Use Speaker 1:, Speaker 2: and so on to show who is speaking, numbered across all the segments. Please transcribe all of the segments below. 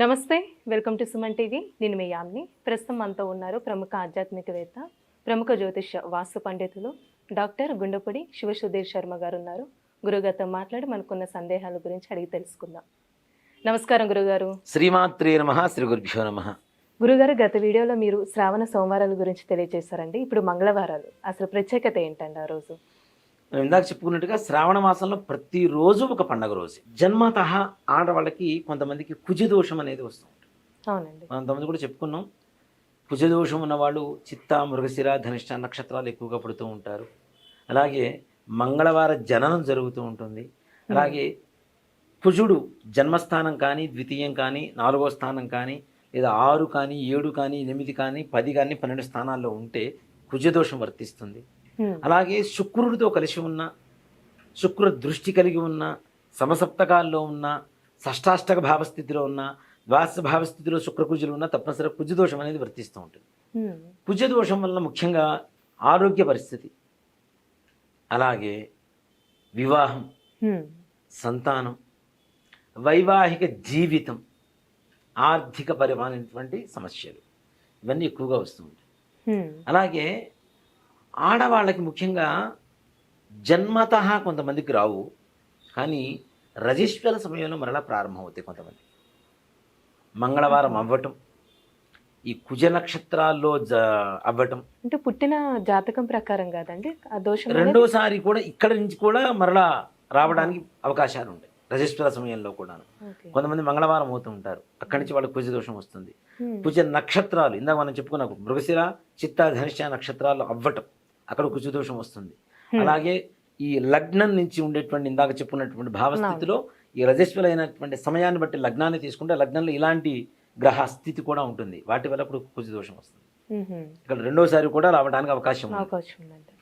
Speaker 1: నమస్తే, welcome to Suman TV. నేను మీ యామ్ని. ప్రస్తుతం మనతో ఉన్నారు ప్రముఖ ఆధ్యాత్మికవేత్త, ప్రముఖ జ్యోతిష్య వాస్తు పండితులు డాక్టర్ గుండెపూడి శివసుధీర్ శర్మ గారు ఉన్నారు. గురుగారితో మాట్లాడి మనకున్న సందేహాల గురించి అడిగి తెలుసుకుందాం. నమస్కారం గురుగారు.
Speaker 2: శ్రీమాత్రే నమః, శ్రీ గురుభ్యో నమః.
Speaker 1: గురుగారు, గత వీడియోలో మీరు శ్రావణ సోమవారాల గురించి తెలియజేశారండి. ఇప్పుడు మంగళవారాలు, అసలు ప్రత్యేకత ఏంటండి ఆ రోజు?
Speaker 2: మనం ఇందాక చెప్పుకున్నట్టుగా శ్రావణ మాసంలో ప్రతిరోజు ఒక పండగ రోజు. జన్మతః ఆడవాళ్ళకి కొంతమందికి కుజదోషం అనేది వస్తూ ఉంటుంది.
Speaker 1: అవునండి.
Speaker 2: మనం తొమ్మిది కూడా చెప్పుకున్నాం. కుజదోషం ఉన్నవాళ్ళు చిత్త, మృగశిర, ధనిష్ట నక్షత్రాలు ఎక్కువగా పడుతూ ఉంటారు. అలాగే మంగళవార జననం జరుగుతూ ఉంటుంది. అలాగే కుజుడు జన్మస్థానం కానీ, ద్వితీయం కానీ, 4వ స్థానం కానీ, లేదా 6 కానీ, 7 కానీ, 8 కానీ, 10 కానీ, 12 స్థానాల్లో ఉంటే కుజదోషం వర్తిస్తుంది. అలాగే శుక్రుడితో కలిసి ఉన్న, శుక్ర దృష్టి కలిగి ఉన్న, సమసప్తకాల్లో ఉన్న, షష్టాష్టక భావస్థితిలో ఉన్న, ద్వాదశ భావస్థితిలో శుక్రకుజులు ఉన్న తప్పనిసరి కుజదోషం అనేది వర్తిస్తూ ఉంటుంది. కుజదోషం వల్ల ముఖ్యంగా ఆరోగ్య పరిస్థితి, అలాగే వివాహం, సంతానం, వైవాహిక జీవితం, ఆర్థిక పరమైనటువంటి సమస్యలు ఇవన్నీ ఎక్కువగా వస్తూ ఉంటాయి. అలాగే ఆడవాళ్ళకి ముఖ్యంగా జన్మతః కొంతమందికి రావు, కానీ రజస్వల సమయంలో మరలా ప్రారంభమవుతాయి కొంతమంది. మంగళవారం అవ్వటం, ఈ కుజ నక్షత్రాల్లో అవ్వటం
Speaker 1: అంటే పుట్టిన జాతకం ప్రకారం కాదండి ఆ దోషం?
Speaker 2: రెండోసారి కూడా ఇక్కడ నుంచి కూడా మరలా రావడానికి అవకాశాలు ఉంటాయి. రజస్వల సమయంలో కూడా కొంతమంది మంగళవారం అవుతూ ఉంటారు, అక్కడి నుంచి వాళ్ళకి కుజ దోషం వస్తుంది. కుజ నక్షత్రాలు ఇందాక మనం చెప్పుకున్నాం, మృగశిర, చిత్త, ధనిష్ట నక్షత్రాలు అవ్వటం, అక్కడ కుజ దోషం వస్తుంది. అలాగే ఈ లగ్నం నుంచి ఉండేటువంటి ఇందాక చెప్పుకున్నటువంటి భావస్థితిలో ఈ రజస్వల అయినటువంటి సమయాన్ని బట్టి లగ్నాన్ని తీసుకుంటే లగ్నంలో ఇలాంటి గ్రహ స్థితి కూడా ఉంటుంది, వాటి వల్ల ఇప్పుడు కుజ దోషం వస్తుంది. ఇక్కడ రెండోసారి కూడా రావడానికి అవకాశం ఉంది.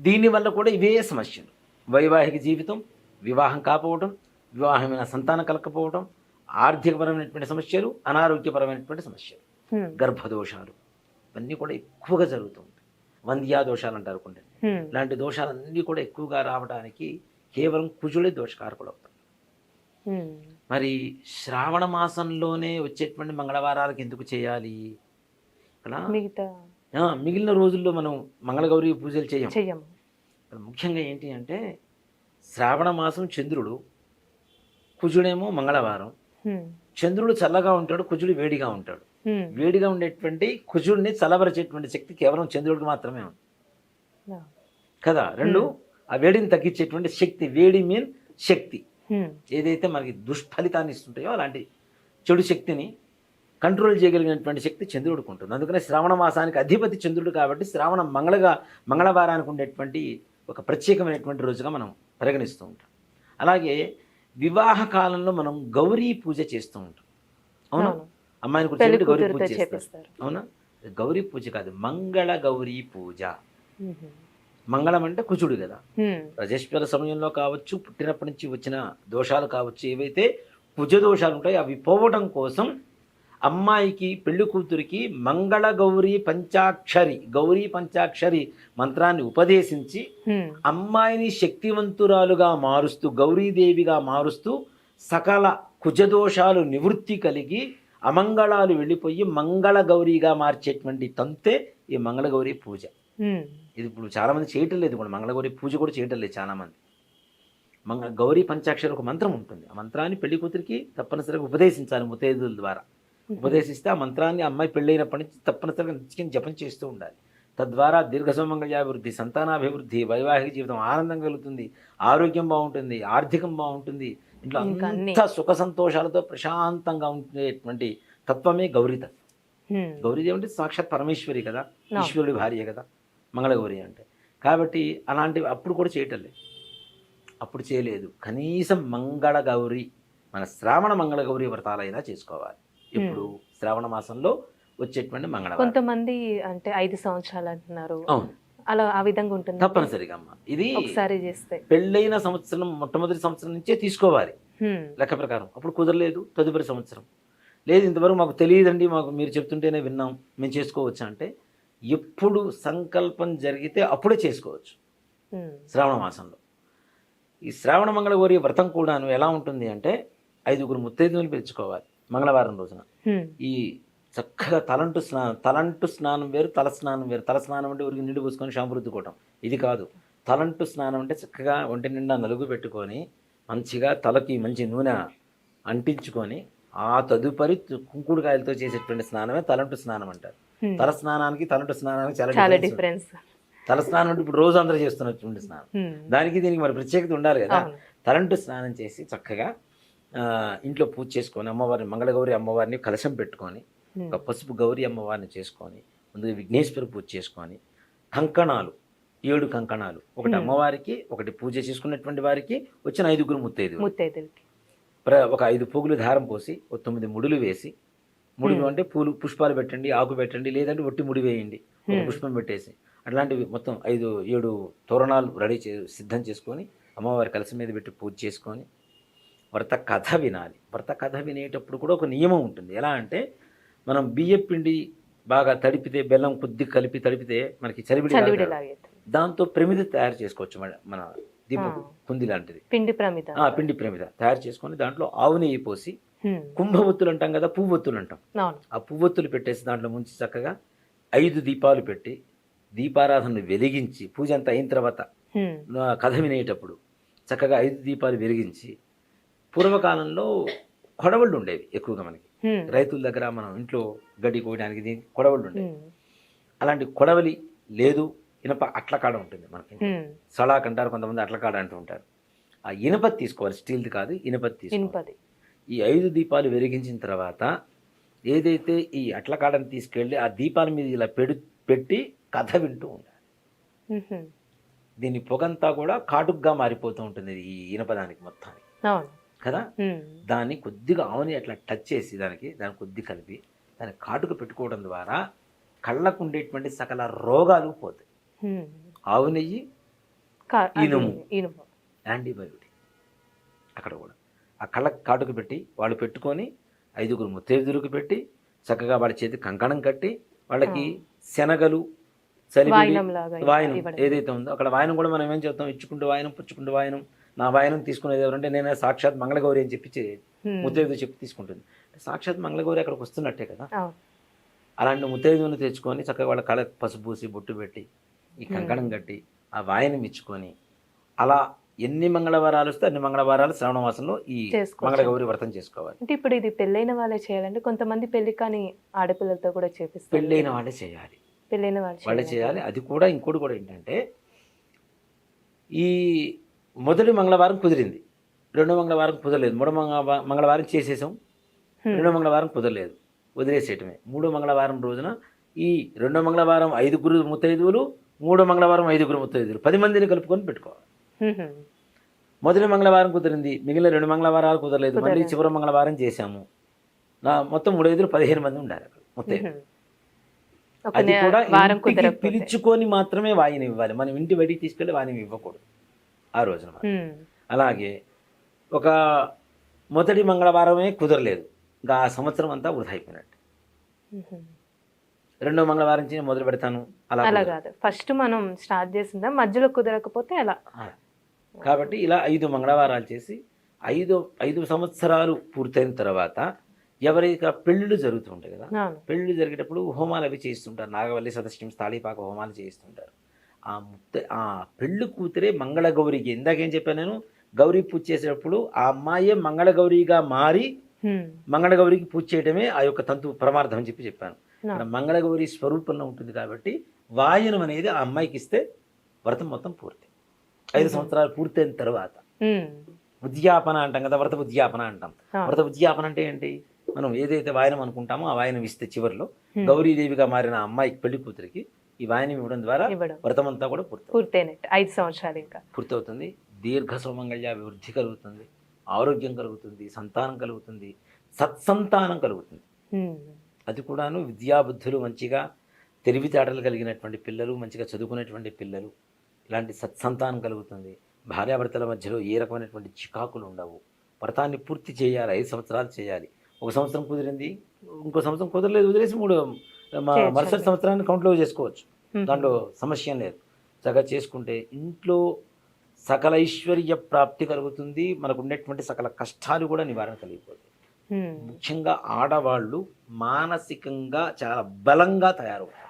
Speaker 2: దీనివల్ల కూడా ఇవే సమస్యలు: వైవాహిక జీవితం, వివాహం కాకపోవడం, వివాహమైన సంతానం కలగకపోవడం, ఆర్థికపరమైనటువంటి సమస్యలు, అనారోగ్యపరమైనటువంటి సమస్యలు, గర్భదోషాలు ఇవన్నీ కూడా ఎక్కువగా జరుగుతూ ఉంటాయి. వంద్యా దోషాలు అంటారు కొన్ని. ఇలాంటి దోషాలన్నీ కూడా ఎక్కువగా రావడానికి కేవలం కుజుడే దోషకారకుడు అవుతాడు. మరి శ్రావణ మాసంలోనే వచ్చేటువంటి మంగళవారాలకు ఎందుకు చేయాలి? ఇక్కడ మిగిలిన రోజుల్లో మనం మంగళగౌరి పూజలు చేయము. ముఖ్యంగా ఏంటి అంటే శ్రావణ మాసం చంద్రుడు, కుజుడేమో మంగళవారం. చంద్రుడు చల్లగా ఉంటాడు, కుజుడు వేడిగా ఉంటాడు. వేడిగా ఉండేటువంటి కుజుడిని చల్లబరిచేటువంటి శక్తి కేవలం చంద్రుడికి మాత్రమే ఉంది కదా. రెండు, ఆ వేడిని తగ్గించేటువంటి శక్తి, వేడి మీన్ శక్తి, ఏదైతే మనకి దుష్ఫలితాన్ని ఇస్తుంటాయో అలాంటి చెడు శక్తిని కంట్రోల్ చేయగలిగినటువంటి శక్తి చంద్రుడికి ఉంటుంది. అందుకనే శ్రావణ మాసానికి అధిపతి చంద్రుడు కాబట్టి శ్రావణ మంగళవారానికి ఉండేటువంటి ఒక ప్రత్యేకమైనటువంటి రోజుగా మనం పరిగణిస్తూ ఉంటాం. అలాగే వివాహ కాలంలో మనం గౌరీ పూజ చేస్తూ ఉంటాం. అవునా? అమ్మాయిని కూర్చోబెట్టి గౌరీ పూజ చేస్తారు. అవునా? గౌరీ పూజ కాదు, మంగళ గౌరీ పూజ. మంగళం అంటే కుజుడు కదా. రజస్వల సమయంలో కావచ్చు, పుట్టినప్పటి నుంచి వచ్చిన దోషాలు కావచ్చు, ఏవైతే కుజ దోషాలు ఉంటాయో అవి పోవడం కోసం అమ్మాయికి, పెళ్లి కూతురికి మంగళ గౌరీ పంచాక్షరి మంత్రాన్ని ఉపదేశించి అమ్మాయిని శక్తివంతురాలుగా మారుస్తూ, గౌరీదేవిగా మారుస్తూ, సకల కుజదోషాలు నివృత్తి కలిగి అమంగళాలు వెళ్ళిపోయి మంగళ గౌరీగా మార్చేటువంటి తంతే ఈ మంగళగౌరీ పూజ. ఇది ఇప్పుడు చాలా మంది చేయటం లేదు కూడా, మంగళగౌరీ పూజ కూడా చేయటం లేదు చాలా మంది. గౌరీ పంచాక్షరి ఒక మంత్రం ఉంటుంది, ఆ మంత్రాన్ని పెళ్లి కూతురికి తప్పనిసరిగా ఉపదేశించాలి ముత్తైదుల ద్వారా. ఉపదేశిస్తే ఆ మంత్రాన్ని అమ్మాయి పెళ్ళైనప్పటి నుంచి తప్పనిసరిగా నిత్యం జపం చేస్తూ ఉండాలి. తద్వారా దీర్ఘ సుమంగళ్యాభివృద్ధి, సంతానాభివృద్ధి, వైవాహిక జీవితం ఆనందం కలుగుతుంది, ఆరోగ్యం బాగుంటుంది, ఆర్థికం బాగుంటుంది, ఇంట్లో అంతా సుఖ సంతోషాలతో ప్రశాంతంగా ఉండేటువంటి తత్వమే గౌరీతత్వం. గౌరీదేవి అంటే సాక్షాత్ పరమేశ్వరి కదా, ఈశ్వరుడి భార్య కదా మంగళగౌరి అంటే. కాబట్టి అలాంటివి అప్పుడు కూడా చేయటం లేదు, అప్పుడు చేయలేదు. కనీసం మంగళగౌరి, మన శ్రావణ మంగళగౌరి వ్రతాలైనా చేసుకోవాలి. ఇప్పుడు శ్రావణ మాసంలో వచ్చేటువంటి మంగళవారం.
Speaker 1: కొంతమంది అంటే 5 సంవత్సరాలు అంటున్నారు. అవును, అలా ఆ విధంగా ఉంటుంది.
Speaker 2: తప్పనిసరిగా అమ్మ, ఇది
Speaker 1: ఒకసారి చేస్తే పెళ్ళైన
Speaker 2: సంవత్సరం మొట్టమొదటి సంవత్సరం నుంచే తీసుకోవాలి లెక్క ప్రకారం. అప్పుడు కుదరలేదు తదుపరి సంవత్సరం, లేదు ఇంతవరకు మాకు తెలియదండి, మాకు మీరు చెప్తుంటేనే విన్నాం, మేము చేసుకోవచ్చా అంటే ఎప్పుడు సంకల్పం జరిగితే అప్పుడే చేసుకోవచ్చు. శ్రావణ మాసంలో ఈ శ్రావణ మంగళగౌరి వ్రతం కూడాను ఎలా ఉంటుంది అంటే 5గురు ముత్తైదువులు పిలుచుకోవాలి. మంగళవారం రోజున ఈ చక్కగా తలంటు స్నానం వేరు, తల స్నానం వేరు. తల స్నానం అంటే ఊరికి నీళ్లు పోసుకొని షాంపూ రుద్దుకోవటం, ఇది కాదు. తలంటు స్నానం అంటే చక్కగా ఒంటి నిండా నలుగు పెట్టుకొని మంచిగా తలకి మంచి నూనె అంటించుకొని ఆ తదుపరి కుంకుడుకాయలతో చేసేటువంటి స్నానమే తలంటు స్నానం అంటారు. తల స్నానానికి తలంటు స్నానానికి చాలా డిఫరెన్స్. తల స్నానం అంటే ఇప్పుడు రోజు అందరూ చేస్తున్నటువంటి స్నానం, దానికి దీనికి మరి ప్రత్యేకత ఉండాలి కదా. తలంటు స్నానం చేసి చక్కగా ఇంట్లో పూజ చేసుకొని అమ్మవారిని, మంగళగౌరి అమ్మవారిని కలశం పెట్టుకొని ఒక పసుపు గౌరీ అమ్మవారిని చేసుకొని ముందుగా విఘ్నేశ్వర పూజ చేసుకొని కంకణాలు 7 కంకణాలు, ఒకటి అమ్మవారికి, ఒకటి పూజ చేసుకున్నటువంటి వారికి, వచ్చిన 5 ముత్తైదులకి ఒక 5 పోగులు దారం పోసి 9 ముడులు వేసి, ముడులు అంటే పూలు పుష్పాలు పెట్టండి, ఆకు పెట్టండి, లేదంటే ఒట్టి ముడి వేయండి, ఒక పుష్పం పెట్టేసి అట్లాంటివి మొత్తం 5-7 తోరణాలు సిద్ధం చేసుకొని అమ్మవారి కలశం మీద పెట్టి పూజ చేసుకొని వ్రత కథ వినాలి. వ్రత కథ వినేటప్పుడు కూడా ఒక నియమం ఉంటుంది. ఎలా అంటే మనం బియ్యం పిండి బాగా తడిపితే, బెల్లం కొద్ది కలిపి తడిపితే మనకి చలివిడి, దాంతో ప్రమిద తయారు చేసుకోవచ్చు. మన దీపపు కుంది లాంటిది పిండి ప్రమిద తయారు చేసుకొని దాంట్లో ఆవు నెయ్యి పోసి, కుంభవత్తులు అంటాం కదా, పువ్వొత్తులు అంటాం, ఆ పువ్వొత్తులు పెట్టేసి దాంట్లో ముంచి చక్కగా 5 దీపాలు పెట్టి దీపారాధనను వెలిగించి, పూజ అంతా అయిన తర్వాత కథ వినేటప్పుడు చక్కగా 5 దీపాలు వెలిగించి, పూర్వకాలంలో కొడవళ్ళు ఉండేవి ఎక్కువగా మనకి రైతుల దగ్గర, మనం ఇంట్లో గడ్డి కోయడానికి కొడవళ్ళు ఉండేవి. అలాంటి కొడవలి లేదు, ఇనప అట్లకాడ ఉంటుంది మనకి, సలాక్ అంటారు కొంతమంది, అట్లకాడ అంటూ ఉంటారు. ఆ ఇనపది తీసుకోవాలి, స్టీల్ది కాదు, ఇనపది తీసుకోవాలి. ఈ 5 దీపాలు వెలిగించిన తర్వాత ఏదైతే ఈ అట్లకాడని తీసుకెళ్ళి ఆ దీపాల మీద ఇలా పెట్టి కథ వింటూ ఉండాలి. దీని పొగంతా కూడా కాటుగ్గా మారిపోతూ ఉంటుంది ఈ ఇనపదానికి మొత్తానికి కదా. దాన్ని కొద్దిగా ఆవుని అట్లా టచ్ చేసి దానికి కొద్ది కలిపి దాన్ని కాటుకు పెట్టుకోవడం ద్వారా కళ్ళకు ఉండేటువంటి సకల రోగాలు పోతాయి. ఆవు నెయ్యి, ఇనుము, యాంటీబయోటిక్. అక్కడ కూడా ఆ కళ్ళకు కాటుకు పెట్టి వాళ్ళు పెట్టుకొని 5 ముత్తైదులకు పెట్టి చక్కగా వాళ్ళ చేతి కంకణం కట్టి, వాళ్ళకి శనగలు, చలివిడి, వాయనం ఏదైతే ఉందో అక్కడ వాయనం కూడా మనం ఏం చెప్తాం, ఇచ్చుకుంటూ వాయనం, పుచ్చుకుంటూ వాయనం. నా వాయనం తీసుకునేది ఎవరంటే నేను సాక్షాత్ మంగళగౌరి అని చెప్పి ముత్తైదు చెప్పి తీసుకుంటుంది. సాక్షాత్ మంగళగౌరి అక్కడికి వస్తున్నట్టే కదా. అలాంటి ముత్తైదుని తెచ్చుకొని చక్కగా వాళ్ళ కళ పసుపు పూసి బొట్టు పెట్టి ఈ కంకణం కట్టి ఆ వాయనం ఇచ్చుకొని, అలా ఎన్ని మంగళవారాలు వస్తే అన్ని మంగళవారాలు శ్రావణ మాసంలో ఈ మంగళగౌరి వ్రతం చేసుకోవాలి.
Speaker 1: అంటే ఇప్పుడు ఇది పెళ్ళైన వాళ్ళే చేయాలంటే, కొంతమంది పెళ్లి కానీ ఆడపిల్లలతో కూడా చేపిస్తారు.
Speaker 2: పెళ్ళైన వాళ్ళే చేయాలి, వాళ్ళే చేయాలి. అది కూడా ఇంకోటి కూడా ఏంటంటే, ఈ మొదటి మంగళవారం కుదిరింది, 2వ మంగళవారం కుదరలేదు, 3వ మంగళవారం చేసేసాం, 2వ మంగళవారం కుదరలేదు, వదిలేసేయటమే. 3వ మంగళవారం రోజున ఈ 2వ మంగళవారం 5 ముత్తైదువులు, 3వ మంగళవారం 5 ముత్తైదువులు, 10 మందిని కలుపుకొని పెట్టుకోవాలి. మొదటి మంగళవారం కుదిరింది, మిగిలిన 2 మంగళవారాలు కుదరలేదు, మళ్ళీ చివరి మంగళవారం చేశాము. మొత్తం 3 15 మంది ఉండాలి అక్కడ ముత్తైదు. అది కూడా ఇంటికి పిలుచుకొని మాత్రమే వాయినం ఇవ్వాలి, మనం ఇంటి బయటికి తీసుకెళ్ళి వాయినం ఇవ్వకూడదు ఆ రోజున. అలాగే ఒక మొదటి మంగళవారమే కుదరలేదు, ఇంకా ఆ సంవత్సరం అంతా వృధా అయిపోయినట్టు. 2వ మంగళవారం నుంచి మొదలు పెడతాను అలా
Speaker 1: కాదు, ఫస్ట్ మనం స్టార్ట్ చేసిందా, మధ్యలో కుదరకపోతే అలా.
Speaker 2: కాబట్టి ఇలా 5 మంగళవారాలు చేసి 5 సంవత్సరాలు పూర్తయిన తర్వాత ఎవరైతే పెళ్ళిళ్ళు జరుగుతూ ఉంటాయి కదా, పెళ్ళిళ్ళు జరిగేటప్పుడు హోమాలు అవి చేస్తుంటారు, నాగవల్లి సదస్యం స్థాళీపాక హోమాలు చేస్తుంటారు. ఆ పెళ్ళి కూతురే మంగళగౌరికి, ఇందాకేం చెప్పాను నేను, గౌరీ పూజ చేసేటప్పుడు ఆ అమ్మాయే మంగళగౌరిగా మారి మంగళగౌరికి పూజ చేయడమే ఆ యొక్క తంతు ప్రమార్థం అని చెప్పాను. మంగళగౌరి స్వరూపంలో ఉంటుంది కాబట్టి వాయనం అనేది ఆ అమ్మాయికి ఇస్తే వ్రతం మొత్తం పూర్తి. 5 సంవత్సరాలు పూర్తయిన తర్వాత ఉద్యాపన అంటాం కదా, వ్రత ఉద్యాపన అంటాం. వ్రత ఉద్యాపన అంటే ఏంటి, మనం ఏదైతే వాయనం అనుకుంటామో ఆ వాయనం ఇస్తే చివరిలో గౌరీదేవిగా మారిన అమ్మాయికి, పెళ్లి కూతురికి ఈ వాయనం ఇవ్వడం ద్వారా వ్రతం అంతా కూడా
Speaker 1: పూర్తయినట్టు. 5 సంవత్సరాలు ఇంకా
Speaker 2: పూర్తవుతుంది. దీర్ఘ సౌమంగళ్య వృద్ధి కలుగుతుంది, ఆరోగ్యం కలుగుతుంది, సంతానం కలుగుతుంది, సత్సంతానం కలుగుతుంది. అది కూడాను విద్యాబుద్ధులు మంచిగా, తెలివితేటలు కలిగినటువంటి పిల్లలు, మంచిగా చదువుకునేటువంటి పిల్లలు, ఇలాంటి సత్సంతానం కలుగుతుంది. భార్యాభర్తల మధ్యలో ఏ రకమైనటువంటి చికాకులు ఉండవు. వ్రతాన్ని పూర్తి చేయాలి, 5 సంవత్సరాలు చేయాలి. 1 సంవత్సరం కుదిరింది, ఇంకో సంవత్సరం కుదరలేదు, వదిలేసి మరుసటి సంవత్సరాన్ని కౌంట్లో చేసుకోవచ్చు, దాంట్లో సమస్య లేదు. చక్కగా చేసుకుంటే ఇంట్లో సకల ఐశ్వర్య ప్రాప్తి కలుగుతుంది, మనకు ఉండేటువంటి సకల కష్టాలు కూడా నివారణ కలిగిపోతాయి. ముఖ్యంగా ఆడవాళ్ళు మానసికంగా చాలా బలంగా తయారవుతారు,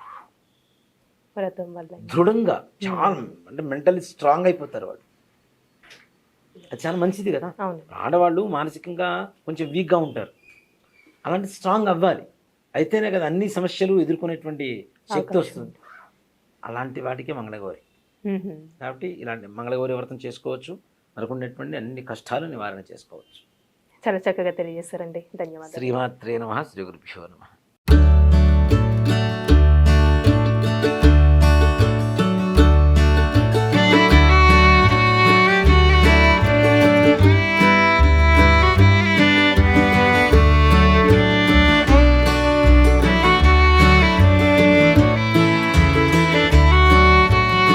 Speaker 1: వ్రతం వల్ల.
Speaker 2: దృఢంగా చాలా, అంటే మెంటలీ స్ట్రాంగ్ అయిపోతారు వాళ్ళు. అది చాలా మంచిది కదా.
Speaker 1: అవును.
Speaker 2: ఆడవాళ్ళు మానసికంగా కొంచెం వీక్గా ఉంటారు, అలాంటి స్ట్రాంగ్ అవ్వాలి, అయితేనే కదా అన్ని సమస్యలు ఎదుర్కొనేటువంటి శక్తి వస్తుంది. అలాంటి వాటికి మంగళగౌరి. కాబట్టి ఇలాంటి మంగళగౌరి వ్రతం చేసుకోవచ్చు, మనకున్నటువంటి అన్ని కష్టాలు నివారణ చేసుకోవచ్చు.
Speaker 1: చాలా చక్కగా తెలియజేస్తారండి. ధన్యవాదాలు.
Speaker 2: శ్రీమాత్రే నమః. శ్రీ గురుభ్యో నమః.